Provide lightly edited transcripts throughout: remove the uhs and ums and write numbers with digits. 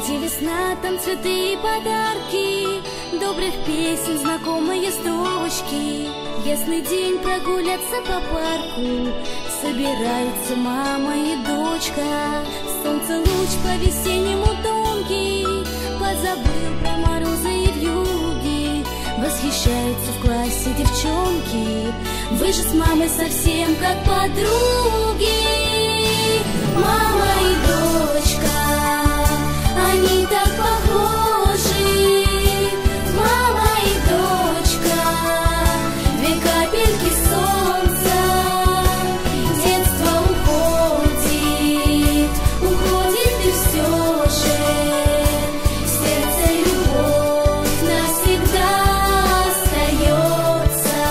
Где весна, там цветы и подарки, добрых песен, знакомые строчки. Ясный день прогуляться по парку, собираются мама и дочка. Солнце луч по-весеннему тонкий, позабыл про морозы и вьюги. Восхищаются в классе девчонки, вы же с мамой совсем как подруги. Мама и дочка, они так похожи. Мама и дочка, две капельки солнца. Детство уходит, уходит и все же в сердце любовь навсегда остается.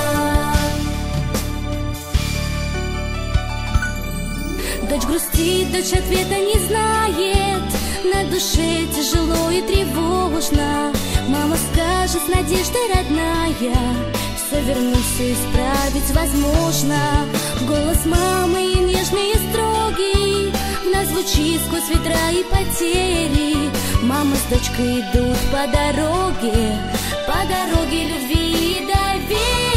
Дочь грустит, дочь ответа не знает, на душе тяжело и тревожно. Мама скажет с надеждой родная, все вернуться и исправить возможно. Голос мамы нежный и строгий, нас звучит сквозь ветра и потери. Мама с дочкой идут по дороге любви и доверия.